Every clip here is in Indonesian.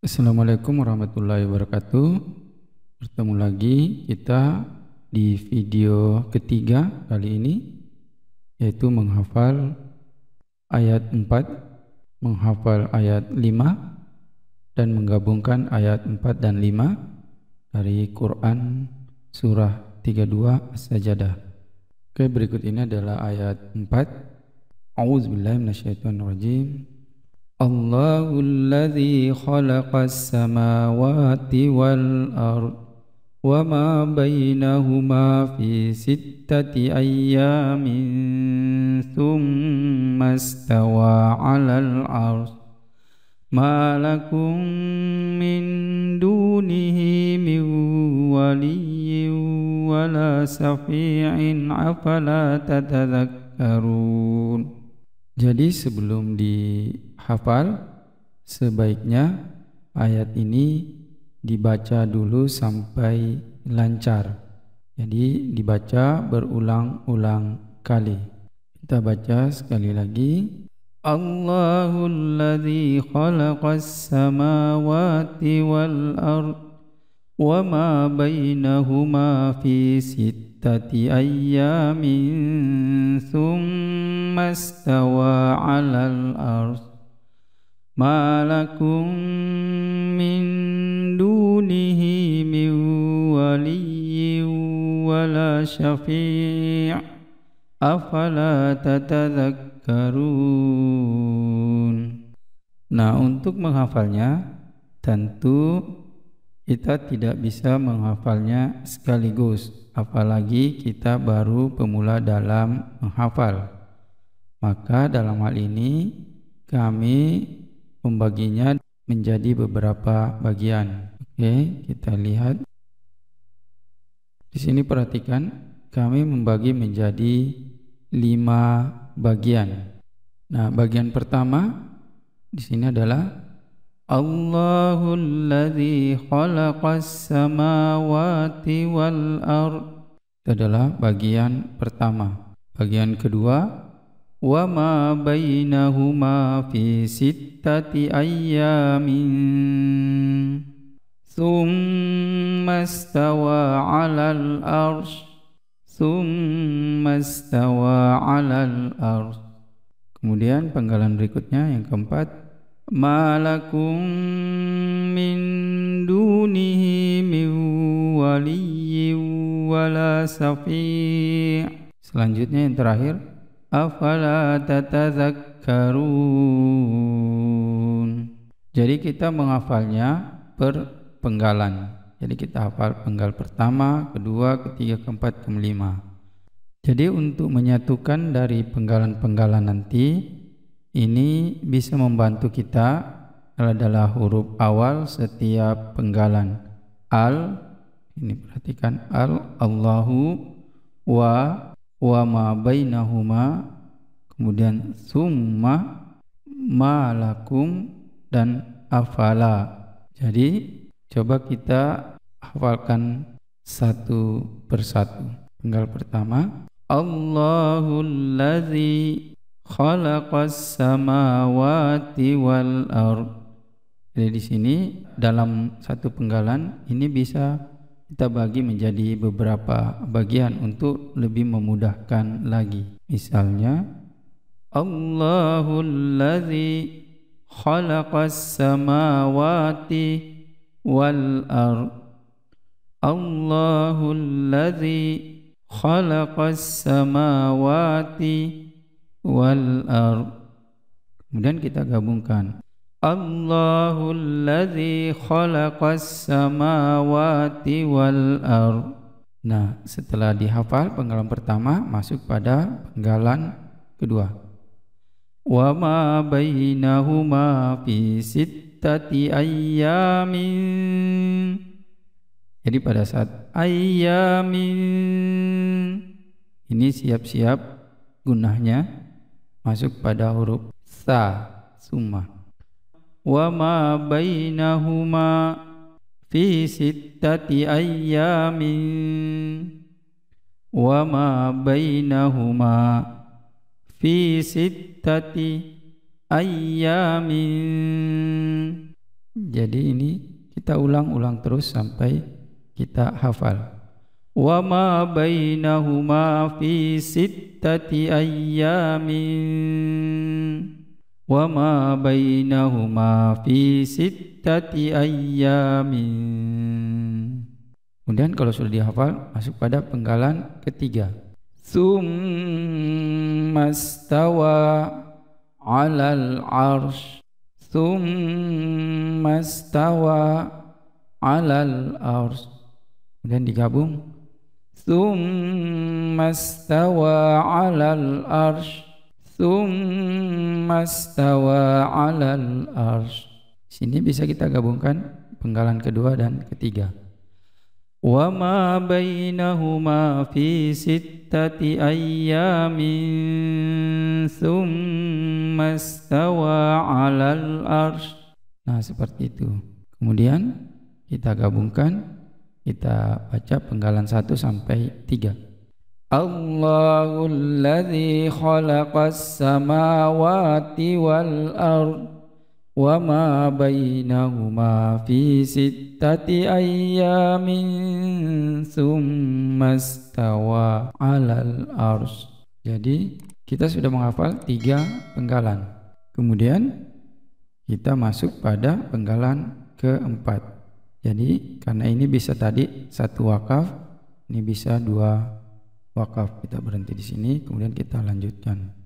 Assalamualaikum warahmatullahi wabarakatuh. Bertemu lagi kita di video ketiga kali ini, yaitu menghafal ayat 4, menghafal ayat 5, dan menggabungkan ayat 4 dan 5 dari Quran surah 32 As-Sajdah. Oke, berikut ini adalah ayat 4. A'udzubillahi minasyaitonirrajim. Allahul ladzi khalaqas samawati wal ard wa ma bainahuma fi sittati ayyamin thumma istawa 'alal 'arsy ma lakum min dunihi min waliyyin wala syafi'in afala tatadhakkarun. Jadi sebelum dihafal, sebaiknya ayat ini dibaca dulu sampai lancar. Jadi dibaca berulang-ulang kali. Kita baca sekali lagi. Allahul ladzi khalaqas samawati wal ard wa ma bainahuma fi sittati ayyamin thumma istawa 'alal arsy ma lakum min dunihi min waliyyin wala syafi' afala tatadhakkarun. Nah, untuk menghafalnya tentu kita tidak bisa menghafalnya sekaligus, apalagi kita baru pemula dalam menghafal. Maka dalam hal ini kami membaginya menjadi beberapa bagian. Oke, kita lihat. Di sini perhatikan, kami membagi menjadi 5 bagian. Nah, bagian pertama di sini adalah Allahul ladzi khalaqas samawati wal ard. Itu adalah bagian pertama. Bagian kedua, wa ma bainahuma fi sittati ayyamin thumma istawa 'alal arsy thumma istawa 'alal arsy. Kemudian penggalan berikutnya yang keempat, ma lakum min dunihi min waliyyin wala syafi'. Selanjutnya yang terakhir, afala tatadhakkarun. Jadi kita menghafalnya per penggalan. Jadi kita hafal penggal pertama, kedua, ketiga, keempat, kelima. Jadi untuk menyatukan dari penggalan-penggalan nanti, ini bisa membantu kita adalah huruf awal setiap penggalan. Al, ini perhatikan, al, Allahu, wa ma bainahuma, kemudian summa, ma lakum, dan afala. Jadi coba kita hafalkan satu persatu. Penggal pertama, Allahul ladzi khalaqas samawati wal ard. Jadi di sini dalam satu penggalan ini bisa kita bagi menjadi beberapa bagian untuk lebih memudahkan lagi. Misalnya, Allahul ladzi khalaqas samawati wal ard. Allahul ladzi khalaqas samawati wal ard. Kemudian kita gabungkan, Allahul ladzi khalaqas samawati wal ard. Nah, setelah dihafal penggalan pertama, masuk pada penggalan kedua. Wa ma bainahuma fi sittati ayyamin. Jadi pada saat ayyamin ini siap-siap gunahnya masuk pada huruf sa, summa. Wa ma bainahuma fi sittati ayyamin. Wa ma bainahuma fi sittati ayyamin. Jadi ini kita ulang-ulang terus sampai kita hafal. Wa ma bainahuma fi sittati ayyamin. Wa ma bainahuma fi sittati ayyamin. Kemudian kalau sudah dihafal, masuk pada penggalan ketiga. Tsumma stawa 'alal 'arsy. Tsumma stawa 'alal 'arsy. Kemudian digabung. Tsumma stawa 'alal 'arsy. Tsumma stawa 'alal 'arsy. Sini bisa kita gabungkan penggalan kedua dan ketiga. Wa ma bainahuma fi sittati ayyamin tsumma stawa 'alal 'arsy. Nah, seperti itu. Kemudian kita gabungkan, kita baca penggalan 1 sampai 3. Allahul ladzi khalaqas samawati wal ardh wa ma bainahuma fi sittati ayyamin tsumma stawa 'alal 'arsy. Jadi kita sudah menghafal 3 penggalan. Kemudian kita masuk pada penggalan keempat. Jadi karena ini bisa tadi 1 wakaf, ini bisa 2 wakaf. Kita berhenti di sini, kemudian kita lanjutkan.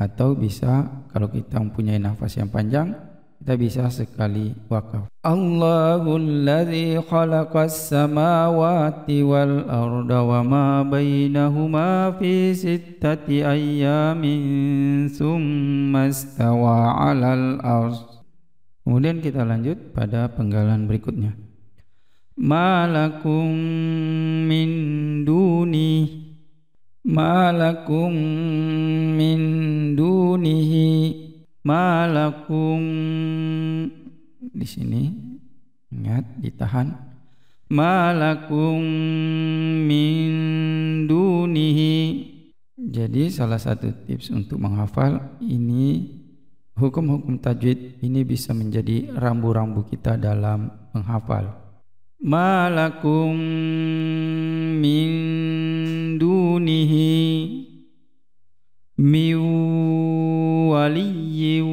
Atau bisa kalau kita mempunyai nafas yang panjang, kita bisa sekali wakaf. Allahul ladzi khalaqas samawati wal arda wa ma bainahuma fi sittati ayyamin tsumma stawa 'alal 'arsy. Kemudian kita lanjut pada penggalan berikutnya. Malakum min duni. Malakum min dunihi. Malakum, di sini ingat ditahan. Malakum min dunihi. Jadi salah satu tips untuk menghafal ini, hukum-hukum tajwid ini bisa menjadi rambu-rambu kita dalam menghafal. Malakum min dunihi min waliyyin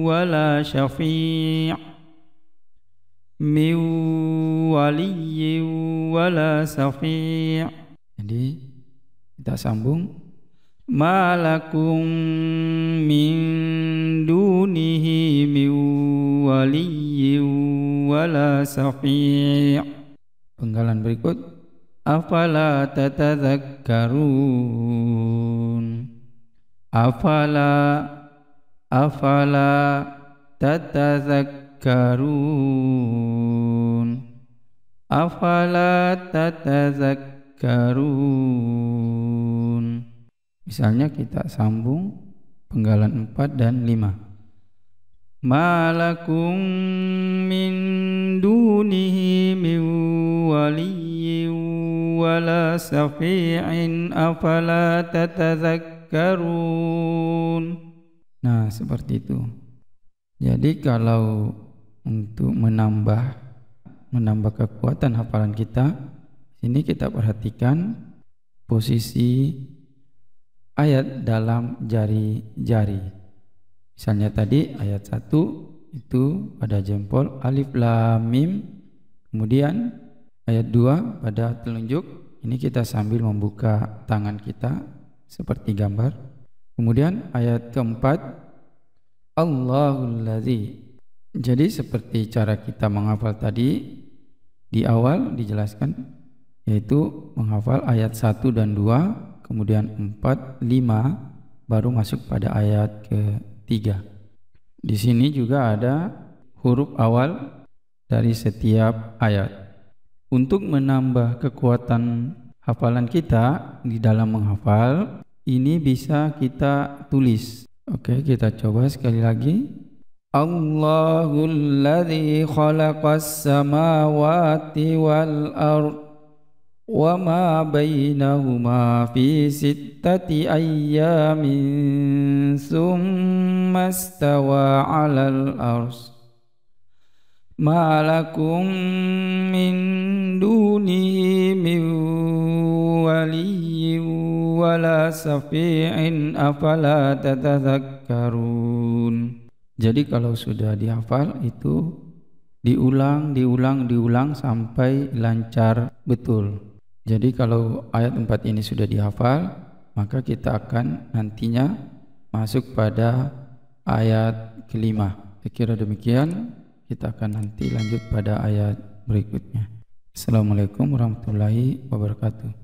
wala syafi'. Min waliyyin wala syafi'. Jadi kita sambung. Malakum min dunihi min waliyyin wala syafi'. Penggalan berikut. Afala tatadzakkarun. Afala tatadzakkarun. Afala tatadzakkarun. Misalnya kita sambung penggalan 4 dan 5. Malakum min dunihi min waliyyin wala syafi'in afala tatadzakkarun. Nah, seperti itu. Jadi kalau untuk menambah kekuatan hafalan kita, ini kita perhatikan posisi ayat dalam jari-jari. Misalnya tadi ayat 1 itu pada jempol alif lam mim. Kemudian ayat 2 pada telunjuk. Ini kita sambil membuka tangan kita seperti gambar. Kemudian ayat keempat Allahul ladzi. Jadi seperti cara kita menghafal tadi, di awal dijelaskan, yaitu menghafal ayat 1 dan 2, kemudian 4, 5, baru masuk pada ayat ke-3. Di sini juga ada huruf awal dari setiap ayat. Untuk menambah kekuatan hafalan kita di dalam menghafal, ini bisa kita tulis. Oke, kita coba sekali lagi. Allahul ladzi khalaqas samawati wal ardh wa ma bainahuma fi sittati ayyamin tsumma stawa 'alal 'arsy. ma lakum min dunihi min waliyyin wala syafi'in afala tatadzakkarun. Jadi kalau sudah dihafal itu diulang sampai lancar betul. Jadi kalau ayat 4 ini sudah dihafal, maka kita akan nantinya masuk pada ayat kelima. Saya kira demikian. Kita akan nanti lanjut pada ayat berikutnya. Assalamualaikum warahmatullahi wabarakatuh.